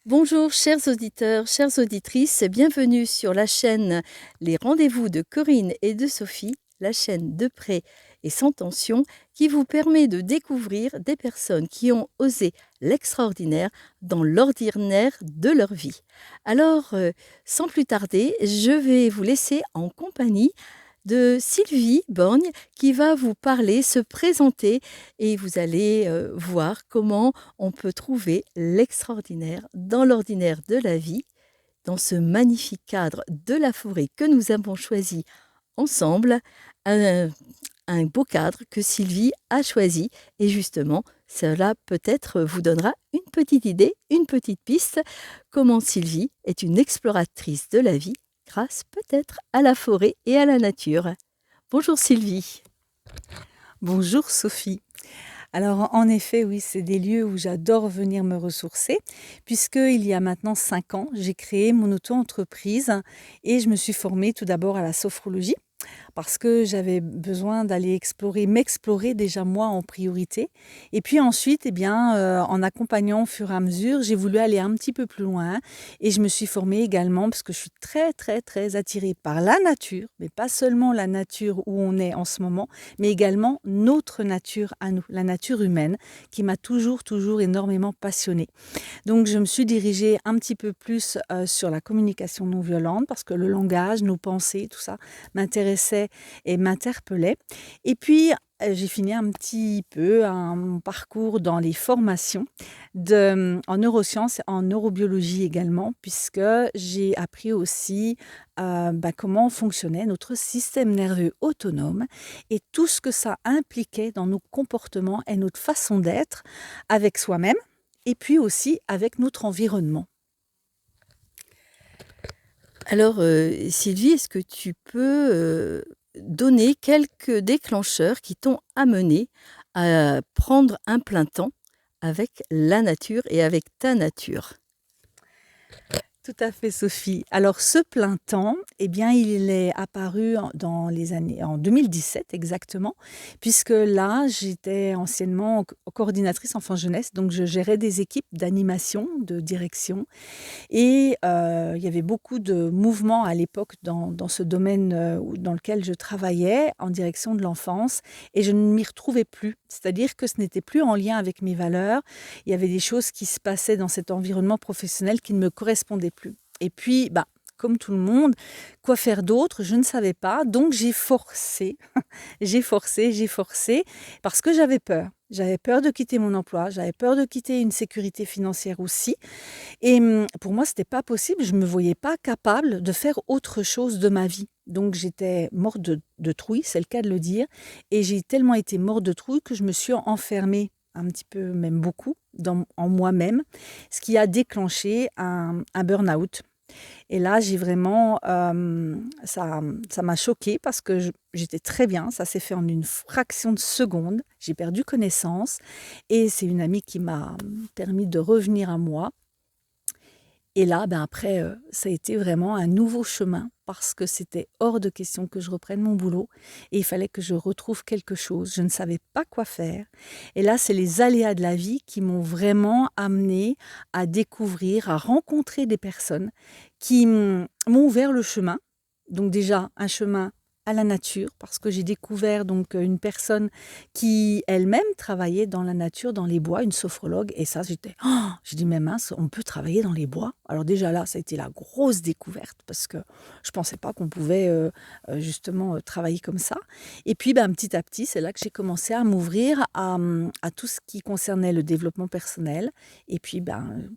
Bonjour chers auditeurs, chères auditrices, bienvenue sur la chaîne Les Rendez-vous de Corinne et de Sophie, la chaîne de près et sans tension qui vous permet de découvrir des personnes qui ont osé l'extraordinaire dans l'ordinaire de leur vie. Alors, sans plus tarder, je vais vous laisser en compagnie de Sylvie Borgne qui va vous parler, se présenter et vous allez voir comment on peut trouver l'extraordinaire dans l'ordinaire de la vie, dans ce magnifique cadre de la forêt que nous avons choisi ensemble, un beau cadre que Sylvie a choisi et justement cela peut-être vous donnera une petite idée, une petite piste, comment Sylvie est une exploratrice de la vie grâce peut-être à la forêt et à la nature. Bonjour Sylvie. Bonjour Sophie. Alors en effet, oui, c'est des lieux où j'adore venir me ressourcer, puisque il y a maintenant 5 ans, j'ai créé mon auto-entreprise et je me suis formée tout d'abord à la sophrologie, parce que j'avais besoin d'aller m'explorer déjà moi en priorité. Et puis ensuite, eh bien, en accompagnant au fur et à mesure, j'ai voulu aller un petit peu plus loin et je me suis formée également parce que je suis très, très, très attirée par la nature, mais pas seulement la nature où on est en ce moment, mais également notre nature à nous, la nature humaine, qui m'a toujours, toujours énormément passionnée. Donc, je me suis dirigée un petit peu plus sur la communication non violente parce que le langage, nos pensées, tout ça m'intéressait et m'interpellait. Et puis, j'ai fini un petit peu mon parcours dans les formations en neurosciences, en neurobiologie également, puisque j'ai appris aussi comment fonctionnait notre système nerveux autonome et tout ce que ça impliquait dans nos comportements et notre façon d'être avec soi-même et puis aussi avec notre environnement. Alors Sylvie, est-ce que tu peux donner quelques déclencheurs qui t'ont amené à prendre un plein temps avec la nature et avec ta nature? Tout à fait, Sophie. Alors, ce plein temps, eh bien, il est apparu dans les années, en 2017 exactement, puisque là, j'étais anciennement coordinatrice enfant jeunesse, donc je gérais des équipes d'animation, de direction, et il y avait beaucoup de mouvements à l'époque dans ce domaine dans lequel je travaillais, en direction de l'enfance, et je ne m'y retrouvais plus. C'est-à-dire que ce n'était plus en lien avec mes valeurs. Il y avait des choses qui se passaient dans cet environnement professionnel qui ne me correspondaient plus. Et puis, comme tout le monde, quoi faire d'autre? Je ne savais pas. Donc, j'ai forcé, j'ai forcé, parce que j'avais peur. J'avais peur de quitter mon emploi, j'avais peur de quitter une sécurité financière aussi. Et pour moi, c'était pas possible. Je me voyais pas capable de faire autre chose de ma vie. Donc, j'étais morte de trouille, c'est le cas de le dire. Et j'ai tellement été morte de trouille que je me suis enfermée un petit peu, même beaucoup, en moi-même, ce qui a déclenché un burn-out. Et là, j'ai vraiment, ça m'a choquée parce que j'étais très bien. Ça s'est fait en une fraction de seconde. J'ai perdu connaissance et c'est une amie qui m'a permis de revenir à moi. Et là, après, ça a été vraiment un nouveau chemin parce que c'était hors de question que je reprenne mon boulot et il fallait que je retrouve quelque chose. Je ne savais pas quoi faire. Et là, c'est les aléas de la vie qui m'ont vraiment amenée à découvrir, à rencontrer des personnes qui m'ont ouvert le chemin. Donc déjà, un chemin à la nature, parce que j'ai découvert donc une personne qui elle-même travaillait dans la nature, dans les bois, une sophrologue. Et ça, j'ai dit, mais mince, on peut travailler dans les bois. Alors déjà là, ça a été la grosse découverte, parce que je pensais pas qu'on pouvait justement travailler comme ça. Et puis, petit à petit, c'est là que j'ai commencé à m'ouvrir à tout ce qui concernait le développement personnel. Et puis,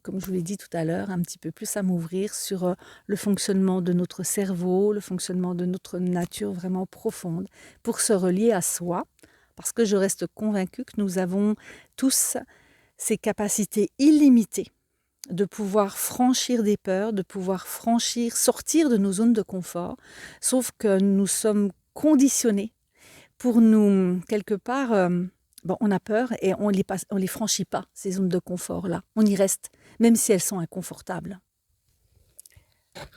comme je vous l'ai dit tout à l'heure, un petit peu plus à m'ouvrir sur le fonctionnement de notre cerveau, le fonctionnement de notre nature vraiment profonde, pour se relier à soi, parce que je reste convaincue que nous avons tous ces capacités illimitées de pouvoir franchir des peurs, de pouvoir sortir de nos zones de confort. Sauf que nous sommes conditionnés pour nous, quelque part, bon, on a peur et on les franchit pas, ces zones de confort-là. On y reste, même si elles sont inconfortables.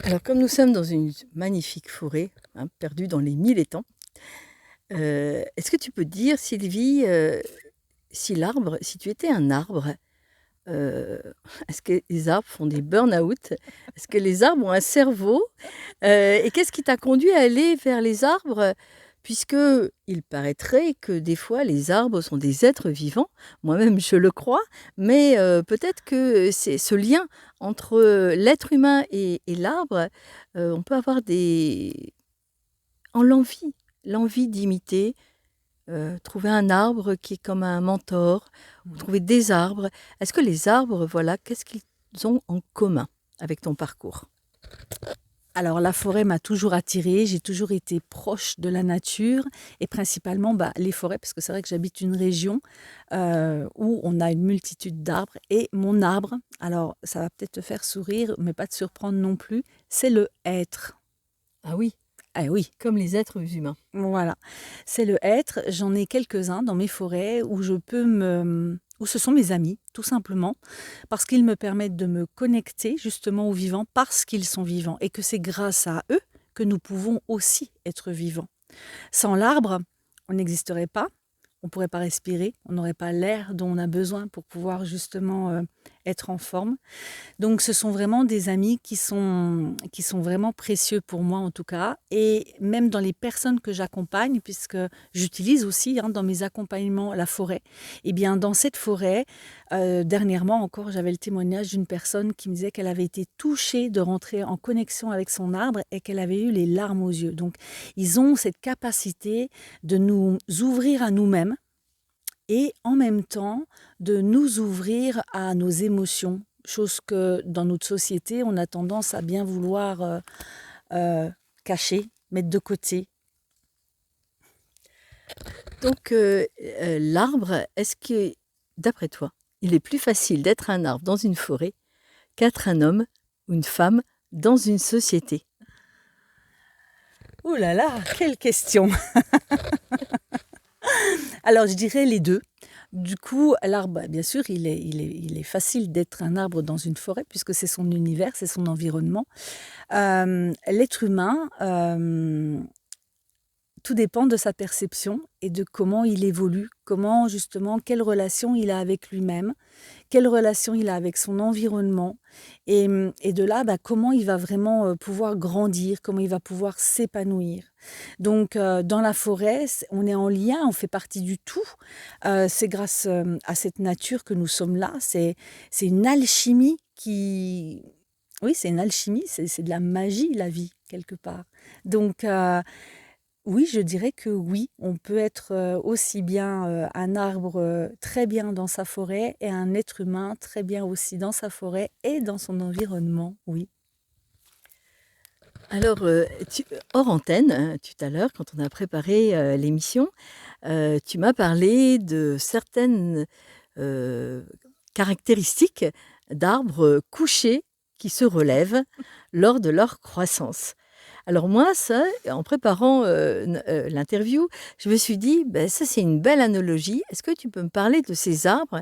Alors, comme nous sommes dans une magnifique forêt, hein, perdue dans les mille étangs, est-ce que tu peux dire, Sylvie, si tu étais un arbre, euh, est-ce que les arbres font des burn-out? Est-ce que les arbres ont un cerveau? Et qu'est-ce qui t'a conduit à aller vers les arbres? Puisque il paraîtrait que des fois les arbres sont des êtres vivants, moi-même je le crois, mais peut-être que c'est ce lien entre l'être humain et l'arbre, on peut avoir l'envie d'imiter, trouver un arbre qui est comme un mentor, ou trouver des arbres. Est-ce que les arbres, voilà, qu'est-ce qu'ils ont en commun avec ton parcours? Alors la forêt m'a toujours attirée, j'ai toujours été proche de la nature et principalement les forêts, parce que c'est vrai que j'habite une région où on a une multitude d'arbres. Et mon arbre, alors ça va peut-être te faire sourire, mais pas te surprendre non plus, c'est le hêtre. Ah oui, Ah oui, comme les êtres humains. voilà, c'est le hêtre. J'en ai quelques-uns dans mes forêts où ce sont mes amis, tout simplement, parce qu'ils me permettent de me connecter justement aux vivants parce qu'ils sont vivants et que c'est grâce à eux que nous pouvons aussi être vivants. Sans l'arbre, on n'existerait pas, on ne pourrait pas respirer, on n'aurait pas l'air dont on a besoin pour pouvoir justement être en forme. Donc ce sont vraiment des amis qui sont vraiment précieux pour moi en tout cas. Et même dans les personnes que j'accompagne, puisque j'utilise aussi dans mes accompagnements la forêt, et bien dans cette forêt, dernièrement encore, j'avais le témoignage d'une personne qui me disait qu'elle avait été touchée de rentrer en connexion avec son arbre et qu'elle avait eu les larmes aux yeux. Donc ils ont cette capacité de nous ouvrir à nous-mêmes et en même temps de nous ouvrir à nos émotions, chose que dans notre société, on a tendance à bien vouloir cacher, mettre de côté. Donc, l'arbre, est-ce que, d'après toi, il est plus facile d'être un arbre dans une forêt qu'être un homme ou une femme dans une société? Ouh là là, quelle question! Alors, je dirais les deux. Du coup, l'arbre, bien sûr, il est facile d'être un arbre dans une forêt puisque c'est son univers, c'est son environnement. L'être humain, tout dépend de sa perception et de comment il évolue, comment justement, quelle relation il a avec lui-même, quelle relation il a avec son environnement et de là, comment il va vraiment pouvoir grandir, comment il va pouvoir s'épanouir. Donc, dans la forêt, on est en lien, on fait partie du tout. C'est grâce à cette nature que nous sommes là. C'est une alchimie qui... Oui, c'est une alchimie, c'est de la magie, la vie, quelque part. Donc, oui, je dirais que oui, on peut être aussi bien un arbre très bien dans sa forêt et un être humain très bien aussi dans sa forêt et dans son environnement, oui. Alors, hors antenne, tout à l'heure, quand on a préparé l'émission, tu m'as parlé de certaines caractéristiques d'arbres couchés qui se relèvent lors de leur croissance. Alors moi, ça, en préparant l'interview, je me suis dit, ben, ça c'est une belle analogie. Est-ce que tu peux me parler de ces arbres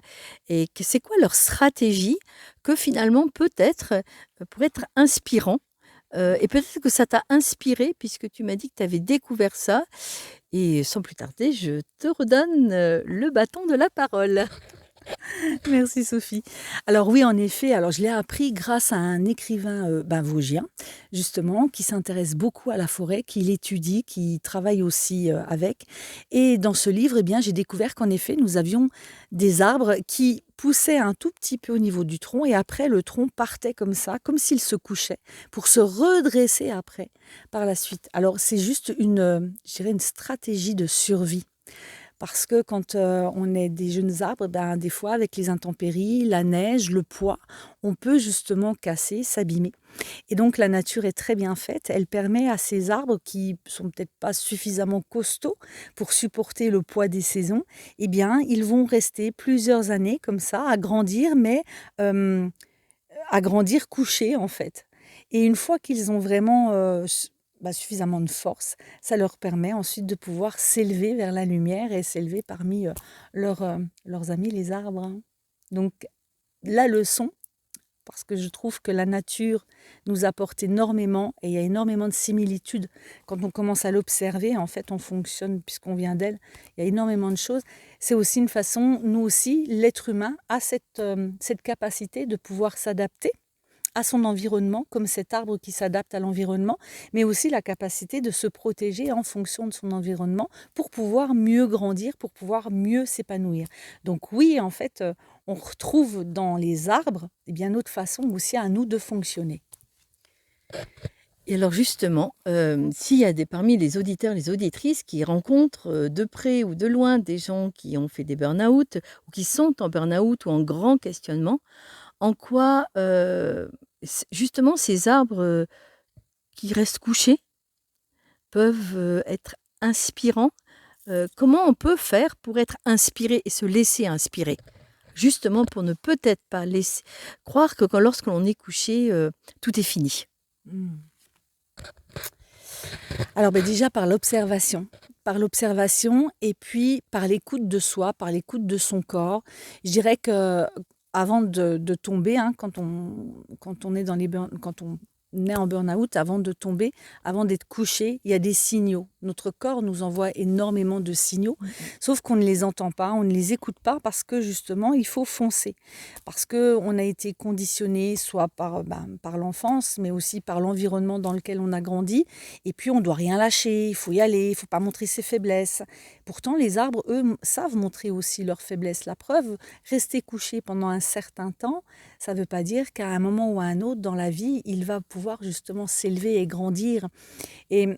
et que c'est quoi leur stratégie que finalement peut-être pour être inspirant et peut-être que ça t'a inspiré puisque tu m'as dit que tu avais découvert ça. Et sans plus tarder, je te redonne le bâton de la parole. Merci Sophie. Alors oui, en effet, alors je l'ai appris grâce à un écrivain vosgien, justement, qui s'intéresse beaucoup à la forêt, qui l'étudie, qui travaille aussi avec. Et dans ce livre, eh bien, j'ai découvert qu'en effet, nous avions des arbres qui poussaient un tout petit peu au niveau du tronc et après, le tronc partait comme ça, comme s'il se couchait, pour se redresser après, par la suite. Alors c'est juste je dirais une stratégie de survie. Parce que quand on est des jeunes arbres, des fois, avec les intempéries, la neige, le poids, on peut justement casser, s'abîmer. Et donc, la nature est très bien faite. Elle permet à ces arbres qui sont peut-être pas suffisamment costauds pour supporter le poids des saisons, eh bien, ils vont rester plusieurs années comme ça, à grandir, mais à grandir couchés, en fait. Et une fois qu'ils ont vraiment suffisamment de force, ça leur permet ensuite de pouvoir s'élever vers la lumière et s'élever parmi leurs amis, les arbres, hein. Donc, la leçon, parce que je trouve que la nature nous apporte énormément et il y a énormément de similitudes. Quand on commence à l'observer, en fait, on fonctionne puisqu'on vient d'elle. Il y a énormément de choses. C'est aussi une façon, nous aussi, l'être humain a cette capacité de pouvoir s'adapter à son environnement, comme cet arbre qui s'adapte à l'environnement, mais aussi la capacité de se protéger en fonction de son environnement pour pouvoir mieux grandir, pour pouvoir mieux s'épanouir. Donc oui, en fait, on retrouve dans les arbres notre façon aussi à nous de fonctionner. Et alors justement, s'il y a parmi les auditeurs, les auditrices qui rencontrent de près ou de loin des gens qui ont fait des burn-out ou qui sont en burn-out ou en grand questionnement, en quoi justement ces arbres qui restent couchés peuvent être inspirants? Comment on peut faire pour être inspiré et se laisser inspirer? Justement pour ne peut-être pas laisser croire que lorsque l'on est couché, tout est fini. Alors déjà par l'observation et puis par l'écoute de soi, par l'écoute de son corps. Je dirais que avant de tomber, hein, quand on est quand on est en burn-out, avant de tomber, avant d'être couché, il y a des signaux. Notre corps nous envoie énormément de signaux, sauf qu'on ne les entend pas, on ne les écoute pas parce que justement, il faut foncer. Parce qu'on a été conditionné soit par l'enfance, mais aussi par l'environnement dans lequel on a grandi. Et puis, on ne doit rien lâcher, il faut y aller, il ne faut pas montrer ses faiblesses. Pourtant, les arbres, eux, savent montrer aussi leurs faiblesses. La preuve, rester couché pendant un certain temps, ça ne veut pas dire qu'à un moment ou à un autre dans la vie, il va pouvoir justement s'élever et grandir. Et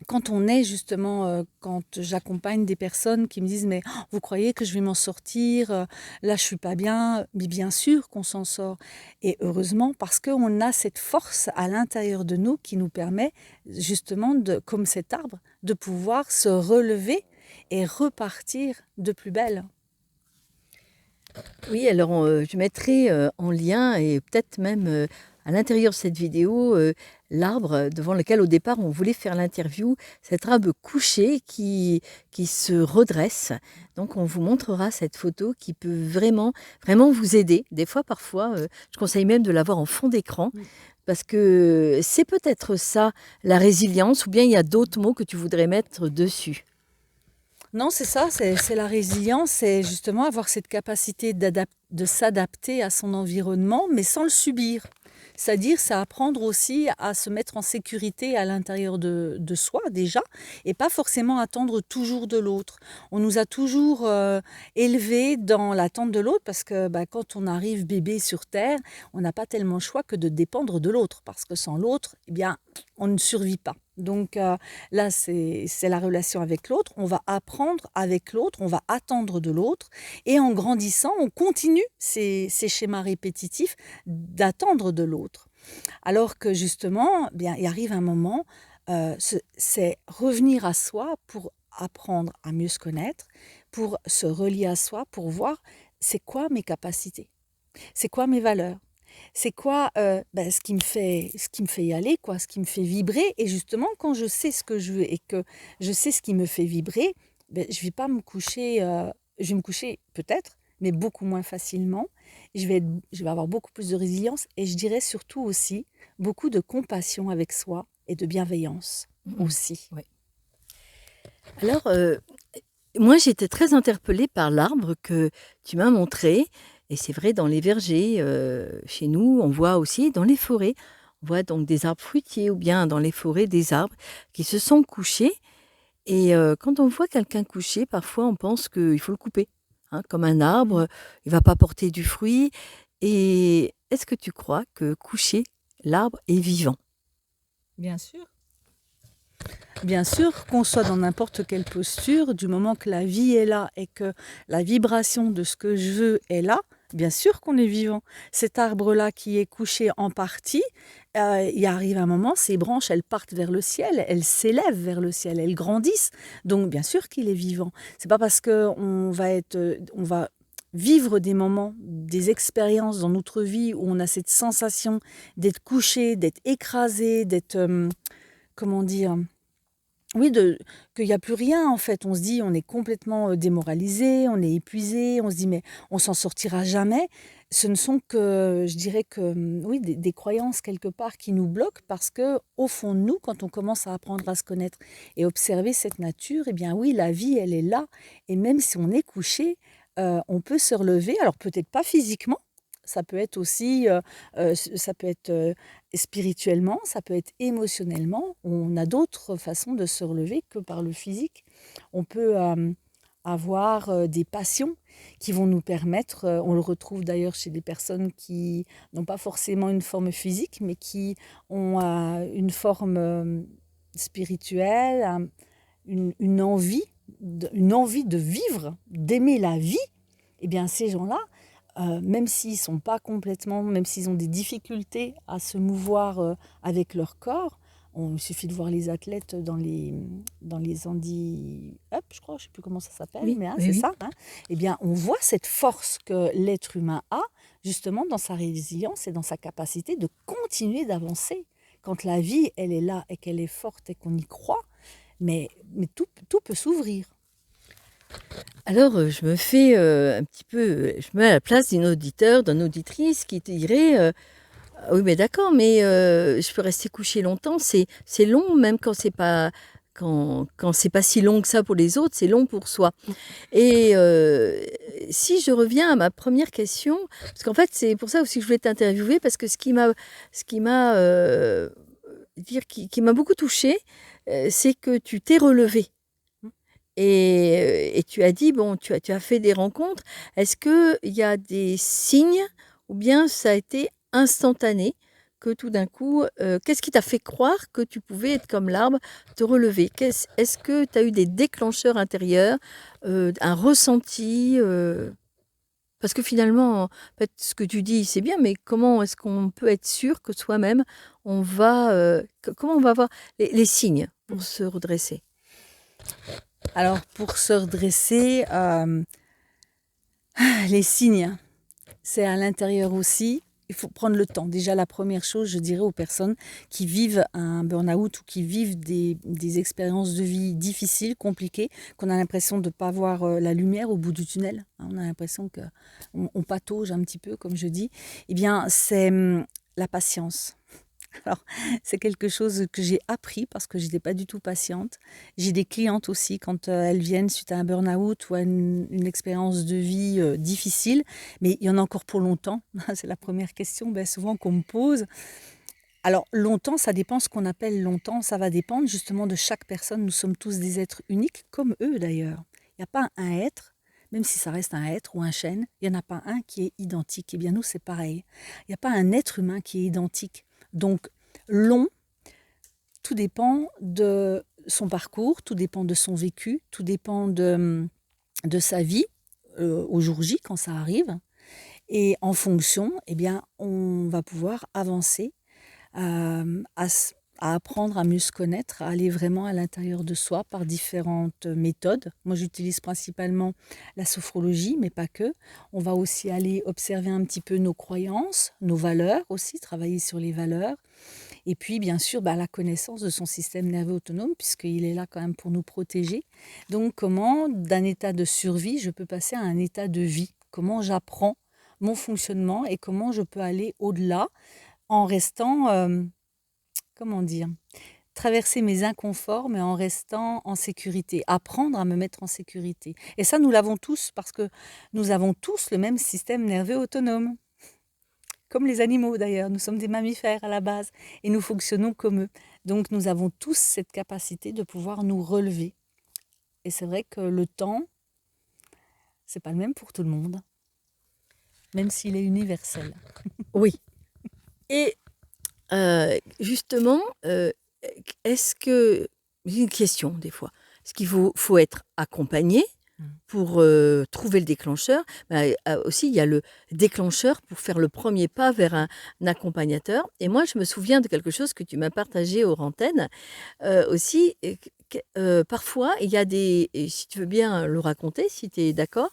quand on est justement, quand j'accompagne des personnes qui me disent: «Mais vous croyez que je vais m'en sortir? Là, je suis pas bien». Mais bien sûr qu'on s'en sort et heureusement parce qu'on a cette force à l'intérieur de nous qui nous permet justement comme cet arbre, de pouvoir se relever et repartir de plus belle. Oui, alors je mettrai en lien et peut-être même à l'intérieur de cette vidéo l'arbre devant lequel au départ on voulait faire l'interview, cet arbre couché qui se redresse. Donc on vous montrera cette photo qui peut vraiment, vraiment vous aider. Des fois, parfois, je conseille même de l'avoir en fond d'écran. Parce que c'est peut-être ça, la résilience, ou bien il y a d'autres mots que tu voudrais mettre dessus. Non, c'est ça, c'est la résilience, c'est justement avoir cette capacité de s'adapter à son environnement, mais sans le subir. C'est-à-dire, c'est apprendre aussi à se mettre en sécurité à l'intérieur de soi déjà, et pas forcément attendre toujours de l'autre. On nous a toujours élevés dans l'attente de l'autre, parce que quand on arrive bébé sur Terre, on n'a pas tellement le choix que de dépendre de l'autre, parce que sans l'autre, eh bien, on ne survit pas. Donc là, c'est la relation avec l'autre. On va apprendre avec l'autre, on va attendre de l'autre. Et en grandissant, on continue ces schémas répétitifs d'attendre de l'autre. Alors que justement, bien, il arrive un moment, c'est revenir à soi pour apprendre à mieux se connaître, pour se relier à soi, pour voir c'est quoi mes capacités, c'est quoi mes valeurs. C'est quoi ce qui me fait y aller, quoi, ce qui me fait vibrer. Et justement, quand je sais ce que je veux et que je sais ce qui me fait vibrer, je ne vais pas me coucher, je vais me coucher peut-être, mais beaucoup moins facilement. Je vais avoir beaucoup plus de résilience et je dirais surtout aussi beaucoup de compassion avec soi et de bienveillance aussi. Ouais. Alors, moi, j'étais très interpellée par l'arbre que tu m'as montré. Et c'est vrai, dans les vergers, chez nous, on voit aussi dans les forêts, on voit donc des arbres fruitiers ou bien dans les forêts des arbres qui se sont couchés. Et quand on voit quelqu'un couché, parfois on pense qu'il faut le couper, hein, comme un arbre, il ne va pas porter du fruit. Et est-ce que tu crois que couché, l'arbre est vivant? Bien sûr. Bien sûr, qu'on soit dans n'importe quelle posture, du moment que la vie est là et que la vibration de ce que je veux est là, bien sûr qu'on est vivant. Cet arbre-là qui est couché en partie, il arrive un moment, ses branches, elles partent vers le ciel, elles s'élèvent vers le ciel, elles grandissent. Donc bien sûr qu'il est vivant. C'est pas parce qu'on va vivre des moments, des expériences dans notre vie où on a cette sensation d'être couché, d'être écrasé, d'être, comment dire, oui, qu'il n'y a plus rien en fait. On se dit, on est complètement démoralisé, on est épuisé, on se dit, mais on s'en sortira jamais. Ce ne sont que, je dirais que, oui, des croyances quelque part qui nous bloquent parce que, au fond de nous, quand on commence à apprendre à se connaître et observer cette nature, eh bien oui, la vie, elle est là. Et même si on est couché, on peut se relever. Alors peut-être pas physiquement, ça peut être aussi, ça peut être spirituellement, ça peut être émotionnellement. On a d'autres façons de se relever que par le physique. On peut avoir des passions qui vont nous permettre, on le retrouve d'ailleurs chez des personnes qui n'ont pas forcément une forme physique, mais qui ont une forme spirituelle, une envie, une envie de vivre, d'aimer la vie. Eh bien, ces gens-là, même s'ils sont pas complètement, même s'ils ont des difficultés à se mouvoir avec leur corps, il suffit de voir les athlètes dans les handi up, je crois, je sais plus comment ça s'appelle, Oui, mais hein, oui, c'est oui. ça. Hein. Eh bien, on voit cette force que l'être humain a, justement dans sa résilience et dans sa capacité de continuer d'avancer. Quand la vie, elle est là et qu'elle est forte et qu'on y croit, mais tout peut s'ouvrir. Alors, je me fais un petit peu, je me mets à la place d'un auditeur, d'une auditrice qui te dirait ah oui, mais d'accord, mais je peux rester couché longtemps, c'est long, même quand c'est pas si long que ça pour les autres, c'est long pour soi. Et si je reviens à ma première question, parce qu'en fait, c'est pour ça aussi que je voulais t'interviewer, parce que ce qui m'a beaucoup touchée, c'est que tu t'es relevé. Et tu as dit, bon, tu as fait des rencontres. Est-ce qu'il y a des signes ou bien ça a été instantané que tout d'un coup, qu'est-ce qui t'a fait croire que tu pouvais être comme l'arbre, te relever? Est-ce que tu as eu des déclencheurs intérieurs, un ressenti parce que finalement, en fait, ce que tu dis, c'est bien, mais comment est-ce qu'on peut être sûr que soi-même, comment on va voir les signes pour se redresser? Alors, pour se redresser, les signes, c'est à l'intérieur aussi. Il faut prendre le temps. Déjà, la première chose, je dirais aux personnes qui vivent un burn-out ou qui vivent des expériences de vie difficiles, compliquées, qu'on a l'impression de ne pas voir la lumière au bout du tunnel. Hein, on a l'impression qu'on patauge un petit peu, comme je dis. Eh bien, c'est la patience. Alors, c'est quelque chose que j'ai appris parce que je n'étais pas du tout patiente. J'ai des clientes aussi, quand elles viennent suite à un burn-out ou à une expérience de vie difficile, mais il y en a encore pour longtemps. C'est la première question souvent qu'on me pose. Alors, longtemps, ça dépend ce qu'on appelle longtemps. Ça va dépendre justement de chaque personne. Nous sommes tous des êtres uniques, comme eux d'ailleurs. Il n'y a pas un être, même si ça reste un être ou un chêne, il n'y en a pas un qui est identique. Eh bien, nous, c'est pareil. Il n'y a pas un être humain qui est identique. Donc, long, tout dépend de son parcours, tout dépend de son vécu, tout dépend de sa vie au jour J quand ça arrive. Et en fonction, eh bien, on va pouvoir avancer à, à apprendre à mieux se connaître, à aller vraiment à l'intérieur de soi par différentes méthodes. Moi, j'utilise principalement la sophrologie, mais pas que. On va aussi aller observer un petit peu nos croyances, nos valeurs aussi, travailler sur les valeurs. Et puis, bien sûr, la connaissance de son système nerveux autonome, puisqu'il est là quand même pour nous protéger. Donc, comment, d'un état de survie, je peux passer à un état de vie? Comment j'apprends mon fonctionnement et comment je peux aller au-delà en restant, comment dire, traverser mes inconforts, mais en restant en sécurité, apprendre à me mettre en sécurité. Et ça, nous l'avons tous parce que nous avons tous le même système nerveux autonome. Comme les animaux d'ailleurs, nous sommes des mammifères à la base et nous fonctionnons comme eux. Donc nous avons tous cette capacité de pouvoir nous relever. Et c'est vrai que le temps, c'est pas le même pour tout le monde, même s'il est universel. Oui. Et justement, est-ce que j'ai une question des fois. Est-ce qu'il faut être accompagné pour trouver le déclencheur? Aussi, il y a le déclencheur pour faire le premier pas vers un accompagnateur. Et moi, je me souviens de quelque chose que tu m'as partagé aux antennes aussi. Parfois, il y a et si tu veux bien le raconter, si tu es d'accord,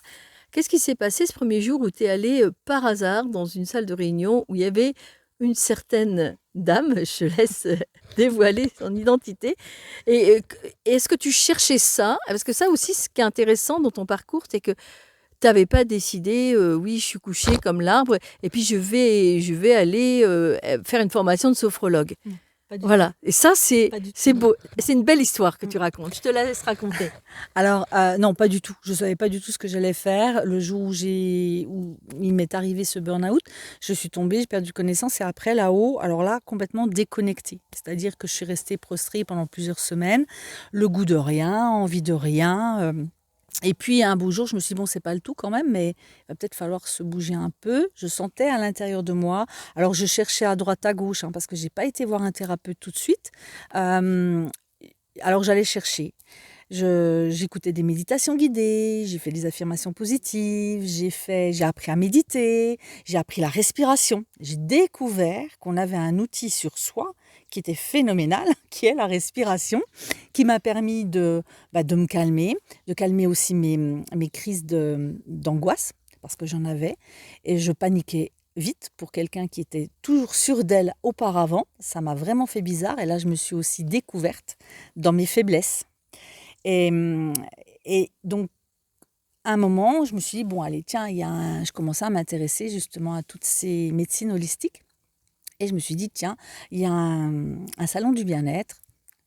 Qu'est-ce qui s'est passé ce premier jour où tu es allée par hasard dans une salle de réunion où il y avait une certaine dame, je te laisse dévoiler son identité. Et est-ce que tu cherchais ça? Parce que ça aussi, ce qui est intéressant dans ton parcours, c'est que tu n'avais pas décidé, oui, je suis couchée comme l'arbre, et puis je vais aller faire une formation de sophrologue. Pas du Voilà. Et ça, c'est Pas du tout. c'est beau. C'est une belle histoire que tu racontes. Je te la laisse raconter. Alors, non, pas du tout. Je ne savais pas du tout ce que j'allais faire. Le jour où il m'est arrivé ce burn-out, je suis tombée, j'ai perdu connaissance et après, là-haut, alors là, complètement déconnectée. C'est-à-dire que je suis restée prostrée pendant plusieurs semaines, le goût de rien, envie de rien. Et puis, un beau jour, je me suis dit, bon, c'est pas le tout quand même, mais il va peut-être falloir se bouger un peu. Je sentais à l'intérieur de moi. Alors, je cherchais à droite, à gauche, hein, parce que j'ai pas été voir un thérapeute tout de suite. Euh, alors, j'allais chercher. J'écoutais des méditations guidées, j'ai fait des affirmations positives, j'ai appris à méditer, j'ai appris la respiration. J'ai découvert qu'on avait un outil sur soi qui était phénoménal, qui est la respiration, qui m'a permis de me calmer, de calmer aussi mes crises d'angoisse, parce que j'en avais, et je paniquais vite pour quelqu'un qui était toujours sûr d'elle auparavant. Ça m'a vraiment fait bizarre, et là je me suis aussi découverte dans mes faiblesses. Et, et donc, à un moment, je me suis dit, bon, allez, tiens, je commençais à m'intéresser justement à toutes ces médecines holistiques. Et je me suis dit, tiens, il y a un salon du bien-être,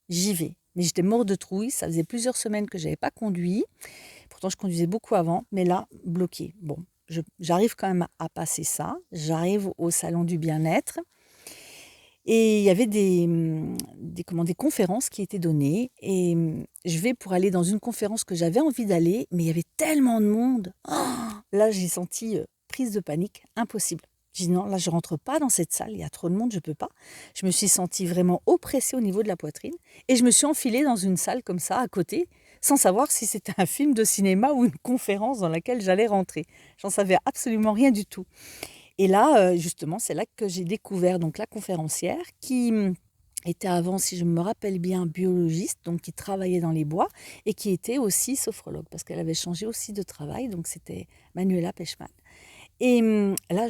j'y vais. Mais j'étais morte de trouille, ça faisait plusieurs semaines que je n'avais pas conduit. Pourtant, je conduisais beaucoup avant, mais là, bloqué. Bon, j'arrive quand même à passer ça. J'arrive au salon du bien-être. Et il y avait des conférences qui étaient données. Et je vais pour aller dans une conférence que j'avais envie d'aller, mais il y avait tellement de monde. Là, j'ai senti prise de panique, impossible. J'ai dit non, là, je rentre pas dans cette salle, il y a trop de monde, je peux pas. Je me suis sentie vraiment oppressée au niveau de la poitrine. Et je me suis enfilée dans une salle comme ça, à côté, sans savoir si c'était un film de cinéma ou une conférence dans laquelle j'allais rentrer. J'en savais absolument rien du tout. Et là, justement, c'est là que j'ai découvert donc la conférencière qui était avant, si je me rappelle bien, biologiste, donc qui travaillait dans les bois et qui était aussi sophrologue parce qu'elle avait changé aussi de travail, donc c'était Manuela Pechman. Et là,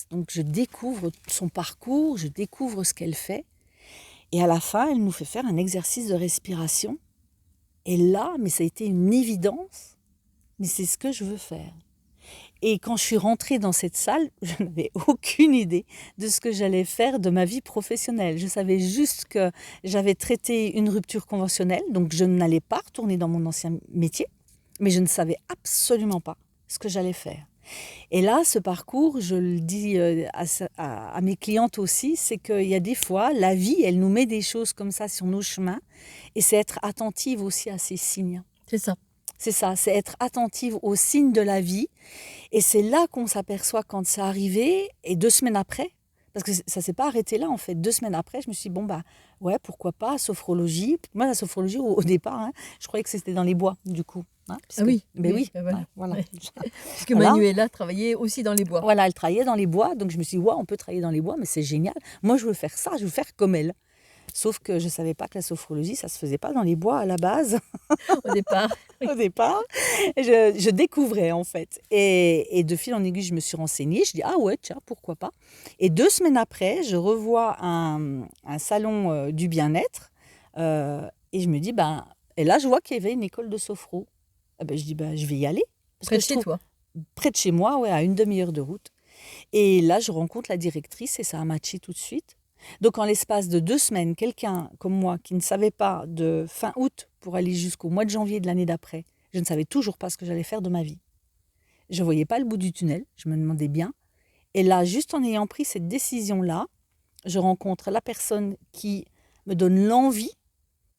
donc je découvre son parcours, je découvre ce qu'elle fait. Et à la fin, elle nous fait faire un exercice de respiration. Et là, mais ça a été une évidence, mais c'est ce que je veux faire. Et quand je suis rentrée dans cette salle, je n'avais aucune idée de ce que j'allais faire de ma vie professionnelle. Je savais juste que j'avais traité une rupture conventionnelle, donc je n'allais pas retourner dans mon ancien métier, mais je ne savais absolument pas ce que j'allais faire. Et là, ce parcours, je le dis à mes clientes aussi, c'est qu'il y a des fois, la vie, elle nous met des choses comme ça sur nos chemins, et c'est être attentive aussi à ces signes. C'est ça. C'est ça, c'est être attentive aux signes de la vie. Et c'est là qu'on s'aperçoit quand c'est arrivé. Et 2 semaines après, parce que ça ne s'est pas arrêté là en fait, 2 semaines après, je me suis dit, bon bah ouais, pourquoi pas, sophrologie. Moi, la sophrologie, au départ, hein, je croyais que c'était dans les bois, du coup. Hein, Ah oui, mais oui, voilà. ouais, voilà. Ouais. Puisque Voilà. Manuela travaillait aussi dans les bois. Voilà, elle travaillait dans les bois, donc je me suis dit, ouais, on peut travailler dans les bois, mais c'est génial. Moi, je veux faire ça, je veux faire comme elle. Sauf que je ne savais pas que la sophrologie, ça ne se faisait pas dans les bois à la base. Au départ. Au départ, je découvrais en fait. Et de fil en aiguille, je me suis renseignée. Je dis, ah ouais, tiens, pourquoi pas. Et 2 semaines après, je revois un salon du bien-être. Et je me dis, ben, et là, je vois qu'il y avait une école de sophro. Ah ben, je dis, ben, je vais y aller. Parce Près que de chez toi. près de chez moi, ouais, à une demi-heure de route. Et là, je rencontre la directrice et ça a matché tout de suite. Donc, en l'espace de 2 semaines, quelqu'un comme moi qui ne savait pas de fin août pour aller jusqu'au mois de janvier de l'année d'après, je ne savais toujours pas ce que j'allais faire de ma vie. Je ne voyais pas le bout du tunnel, je me demandais bien. Et là, juste en ayant pris cette décision-là, je rencontre la personne qui me donne l'envie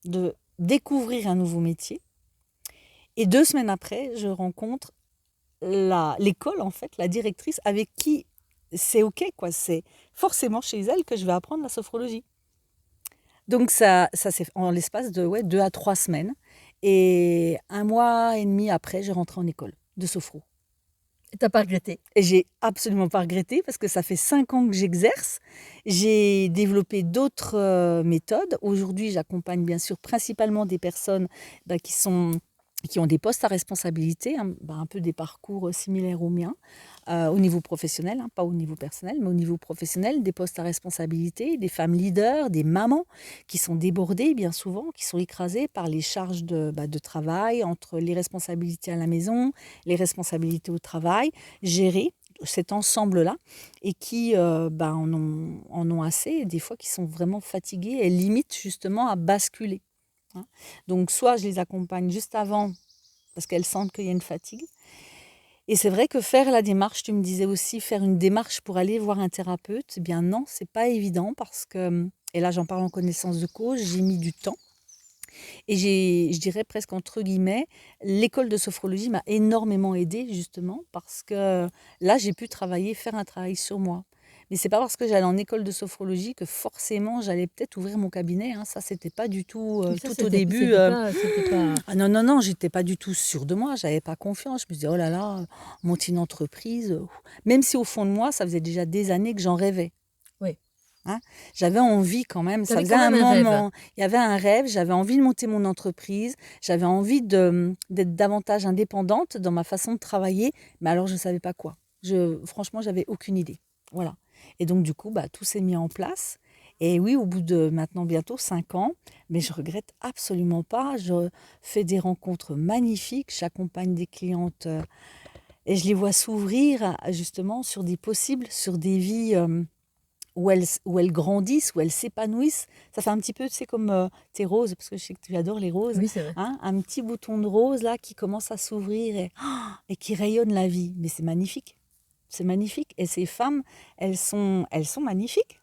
de découvrir un nouveau métier. Et 2 semaines après, je rencontre l'école, en fait, la directrice avec qui c'est OK, quoi. C'est forcément chez elle que je vais apprendre la sophrologie. Donc ça s'est fait en l'espace de 2 à 3 semaines. Et 1 mois et demi après, je rentrais en école de sophro. Et t'as pas regretté? Et j'ai absolument pas regretté parce que ça fait 5 ans que j'exerce. J'ai développé d'autres méthodes. Aujourd'hui, j'accompagne bien sûr principalement des personnes qui sont qui ont des postes à responsabilité, un peu des parcours similaires aux miens, au niveau professionnel, pas au niveau personnel, mais au niveau professionnel, des postes à responsabilité, des femmes leaders, des mamans qui sont débordées bien souvent, qui sont écrasées par les charges de travail, entre les responsabilités à la maison, les responsabilités au travail, gérer cet ensemble-là, et qui en ont assez, et des fois qui sont vraiment fatiguées et limite justement à basculer. Donc, soit je les accompagne juste avant, parce qu'elles sentent qu'il y a une fatigue. Et c'est vrai que faire la démarche, tu me disais aussi, faire une démarche pour aller voir un thérapeute, eh bien non, c'est pas évident parce que, et là j'en parle en connaissance de cause, j'ai mis du temps. Et je dirais presque entre guillemets, l'école de sophrologie m'a énormément aidée justement parce que là j'ai pu travailler, faire un travail sur moi. Mais c'est pas parce que j'allais en école de sophrologie que forcément j'allais peut-être ouvrir mon cabinet. Ça, c'était pas du tout Mais ça, tout au début. c'était pas... Ah non, non, non, j'étais pas du tout sûre de moi. J'avais pas confiance. Je me disais, oh là là, monter une entreprise. Même si au fond de moi, ça faisait déjà des années que j'en rêvais. Oui. J'avais envie quand même. Ça T'avais faisait quand un même un rêve. moment. Il y avait un rêve. J'avais envie de monter mon entreprise. J'avais envie d'être davantage indépendante dans ma façon de travailler. Mais alors, je ne savais pas quoi. Franchement, j'avais aucune idée. Voilà. Et donc, du coup, tout s'est mis en place. Et oui, au bout de maintenant bientôt 5 ans, mais je regrette absolument pas. Je fais des rencontres magnifiques. J'accompagne des clientes et je les vois s'ouvrir justement sur des possibles, sur des vies où elles grandissent, où elles s'épanouissent. Ça fait un petit peu, tu sais, comme tes roses, parce que je sais que tu adores les roses. Oui, c'est vrai. Un petit bouton de rose là qui commence à s'ouvrir et qui rayonne la vie. Mais c'est magnifique. C'est magnifique. Et ces femmes, elles sont magnifiques.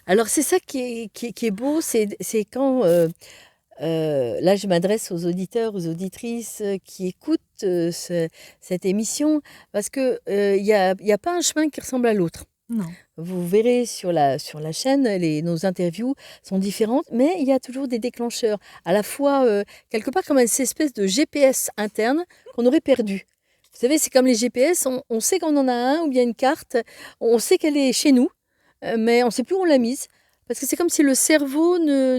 Alors, c'est ça qui est beau, c'est quand... là, je m'adresse aux auditeurs, aux auditrices qui écoutent cette émission, parce qu'il n'y a pas un chemin qui ressemble à l'autre. Non. Vous verrez sur la chaîne, nos interviews sont différentes, mais il y a toujours des déclencheurs. À la fois, quelque part, comme cette espèce de GPS interne qu'on aurait perdu. Vous savez, c'est comme les GPS, on sait qu'on en a un ou bien une carte, on sait qu'elle est chez nous, mais on ne sait plus où on l'a mise. Parce que c'est comme si le cerveau ne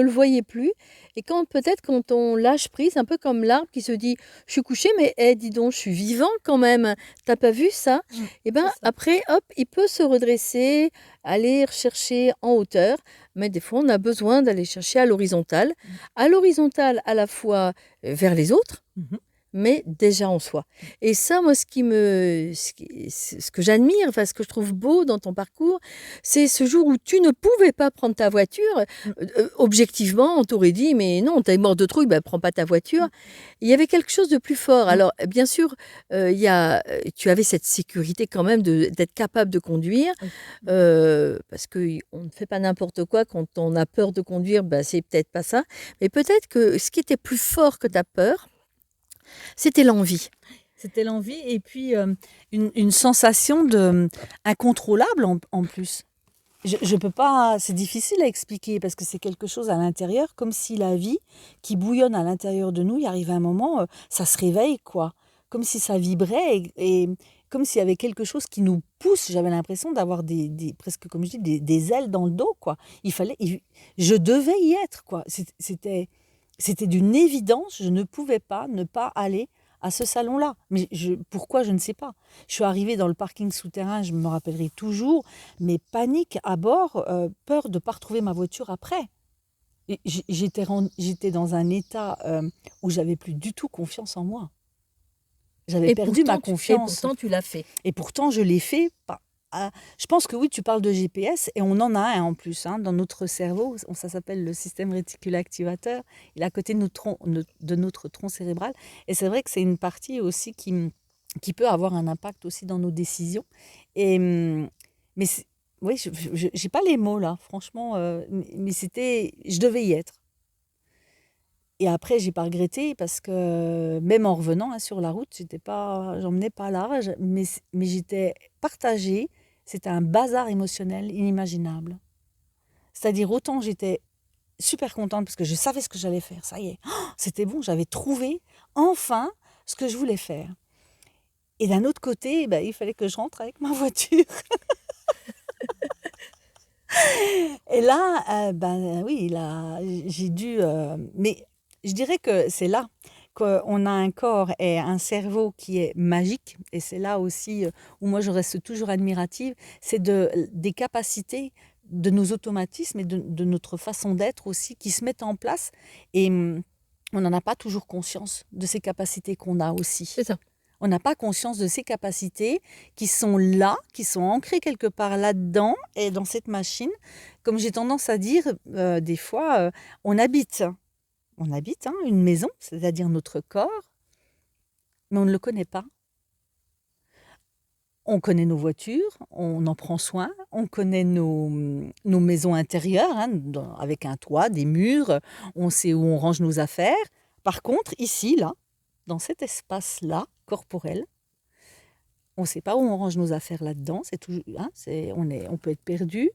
le voyait plus. Et peut-être quand on lâche prise, un peu comme l'arbre qui se dit « Je suis couché, mais dis donc, je suis vivant quand même. T'as pas vu ça ?» Et bien après, hop, il peut se redresser, aller rechercher en hauteur. Mais des fois, on a besoin d'aller chercher à l'horizontale. À l'horizontale, à la fois vers les autres, mais déjà en soi. Et ça, moi, ce que j'admire, enfin, ce que je trouve beau dans ton parcours, c'est ce jour où tu ne pouvais pas prendre ta voiture. Objectivement, on t'aurait dit, mais non, t'es mort de trouille, prends pas ta voiture. Il y avait quelque chose de plus fort. Alors, bien sûr, tu avais cette sécurité quand même d'être capable de conduire, parce qu'on ne fait pas n'importe quoi quand on a peur de conduire, c'est peut-être pas ça. Mais peut-être que ce qui était plus fort que ta peur, c'était l'envie. C'était l'envie et puis une sensation incontrôlable en plus. Je peux pas, c'est difficile à expliquer parce que c'est quelque chose à l'intérieur, comme si la vie qui bouillonne à l'intérieur de nous, il arrive un moment, ça se réveille, quoi. Comme si ça vibrait et comme s'il y avait quelque chose qui nous pousse. J'avais l'impression d'avoir presque, comme je dis, des ailes dans le dos, quoi. Je devais y être, quoi. C'était d'une évidence, je ne pouvais pas ne pas aller à ce salon-là. Mais pourquoi, je ne sais pas. Je suis arrivée dans le parking souterrain, je me rappellerai toujours, mais panique à bord, peur de ne pas retrouver ma voiture après. Et j'étais dans un état où j'avais plus du tout confiance en moi. J'avais perdu ma confiance. Et pourtant, tu l'as fait. Et pourtant, je l'ai fait. Je pense que oui, tu parles de GPS et on en a un en plus dans notre cerveau. Ça s'appelle le système réticulé activateur. Il est à côté de notre tronc cérébral. Et c'est vrai que c'est une partie aussi qui peut avoir un impact aussi dans nos décisions. Mais oui, je n'ai pas les mots là, franchement. Mais je devais y être. Et après, j'ai pas regretté parce que même en revenant sur la route, j'en menais pas large, mais j'étais partagée. C'était un bazar émotionnel inimaginable. C'est-à-dire autant j'étais super contente parce que je savais ce que j'allais faire. Ça y est, c'était bon, j'avais trouvé enfin ce que je voulais faire. Et d'un autre côté, il fallait que je rentre avec ma voiture. Et là, ben oui, j'ai dû. Mais je dirais que c'est là qu'on a un corps et un cerveau qui est magique. Et c'est là aussi où moi je reste toujours admirative. C'est des capacités de nos automatismes et de notre façon d'être aussi qui se mettent en place. Et on n'en a pas toujours conscience de ces capacités qu'on a aussi. C'est ça. On n'a pas conscience de ces capacités qui sont là, qui sont ancrées quelque part là-dedans et dans cette machine. Comme j'ai tendance à dire, des fois, on habite. On habite hein, une maison, c'est-à-dire notre corps, mais on ne le connaît pas. On connaît nos voitures, on en prend soin, on connaît nos maisons intérieures, hein, avec un toit, des murs, on sait où on range nos affaires. Par contre, ici, là, dans cet espace-là, corporel, on ne sait pas où on range nos affaires là-dedans, c'est toujours, hein, on peut être perdu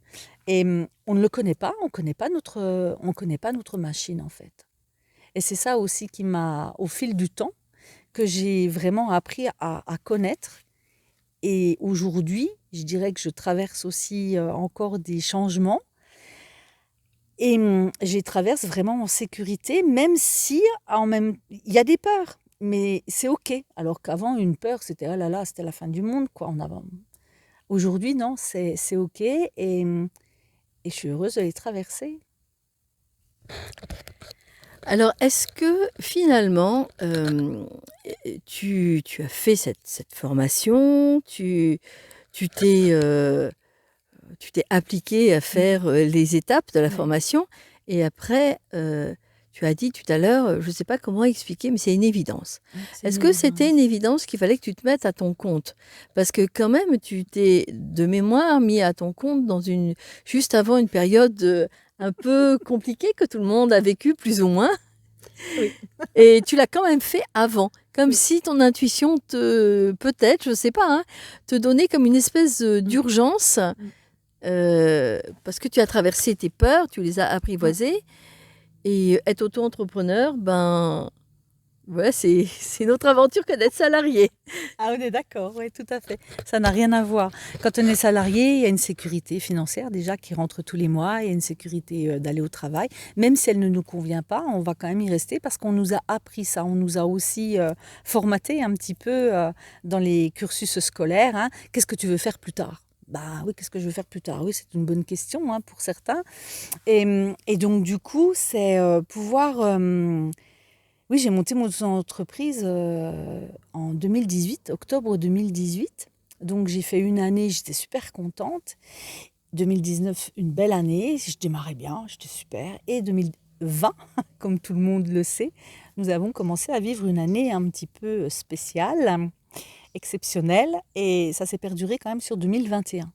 et on ne le connaît pas, on connaît pas notre machine en fait. Et c'est ça aussi qui m'a, au fil du temps, que j'ai vraiment appris à connaître. Et aujourd'hui, je dirais que je traverse aussi encore des changements et j'y traverse vraiment en sécurité, même si il y a des peurs. Mais c'est OK. Alors qu'avant, une peur, c'était ah là là, c'était la fin du monde, quoi. Aujourd'hui, non, c'est OK et je suis heureuse de les traverser. Alors, est-ce que finalement, tu as fait cette formation, tu t'es tu t'es appliqué à faire les étapes de la Ouais, formation et après, tu as dit tout à l'heure, je ne sais pas comment expliquer, mais c'est une évidence. ouais, c'est Est-ce une que c'était une évidence. évidence qu'il fallait que tu te mettes à ton compte? Parce que quand même, tu t'es de mémoire mis à ton compte juste avant une période un peu compliquée que tout le monde a vécu plus ou moins. Oui, Et tu l'as quand même fait avant, comme oui. si ton intuition peut-être, je ne sais pas, hein, te donnait comme une espèce Mm, d'urgence, mm, parce que tu as traversé tes peurs, tu les as mm. apprivoisées. Et être auto-entrepreneur, ben, ouais, c'est une autre aventure que d'être salarié. Ah, on est d'accord, oui, tout à fait. Ça n'a rien à voir. Quand on est salarié, il y a une sécurité financière déjà qui rentre tous les mois, il y a une sécurité d'aller au travail. Même si elle ne nous convient pas, on va quand même y rester parce qu'on nous a appris ça. On nous a aussi formaté un petit peu dans les cursus scolaires. Hein. Qu'est-ce que tu veux faire plus tard? Bah oui, qu'est-ce que je veux faire plus tard? Oui, c'est une bonne question hein, pour certains. Et donc, du coup, c'est pouvoir oui, j'ai monté mon entreprise en 2018, octobre 2018. Donc j'ai fait une année, j'étais super contente. 2019, une belle année, je démarrais bien, j'étais super. Et 2020, comme tout le monde le sait, nous avons commencé à vivre une année un petit peu spéciale, exceptionnelle. Et ça s'est perduré quand même sur 2021.